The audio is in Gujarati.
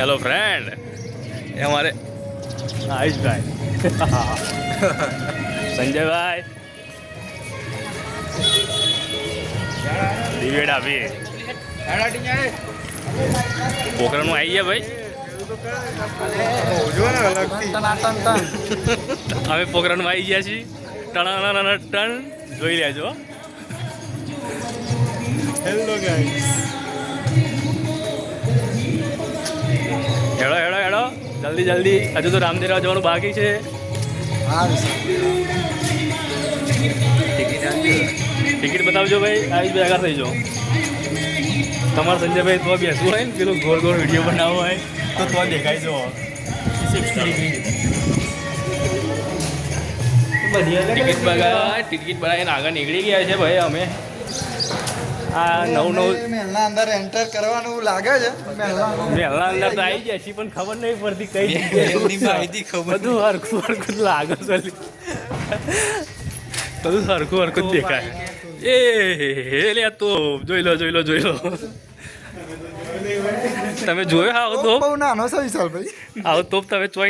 હેલો ફ્રેન્ડ, એ અમારે આયુષભાઈ, સંજયભાઈ, દિવેડ આપીએ પોખરણનું આવી ગયા ભાઈ. અમે પોખરણમાં આવી ગયા છીએ. ટણ જોઈ લેજો. હેલો ગાઈસ, હેડો હેડો હેડો જલ્દી જલ્દી, હજુ તો રામદેવરા જવાનું બાકી છે. ટિકિટ બતાવજો ભાઈ, આવી જ આગળ થઈ જાઓ. તમારે સંજયભાઈ તો બેસવું હોય ને, પેલું ગોળ ગોળ વિડીયો બનાવવો હોય તો દેખાઈ જવો. ટિકિટ બનાવીને આગળ નીકળી ગયા છે ભાઈ. અમે આ નવું મેલના અંદર એન્ટર કરવાનું લાગે છે. મેલના અંદર તો આવી જાય છે, પણ ખબર નહીં પડતી કઈ જગ્યાએ. બધું હરખું હરખું લાગે છે, બધું હરખું હરખું જ દેખાય. એ લે તો જોઈ લો. તમે જોયો આવો તો બહુ નાનો છે વિશાલભાઈ. આવો તોપ તમે ચોઈ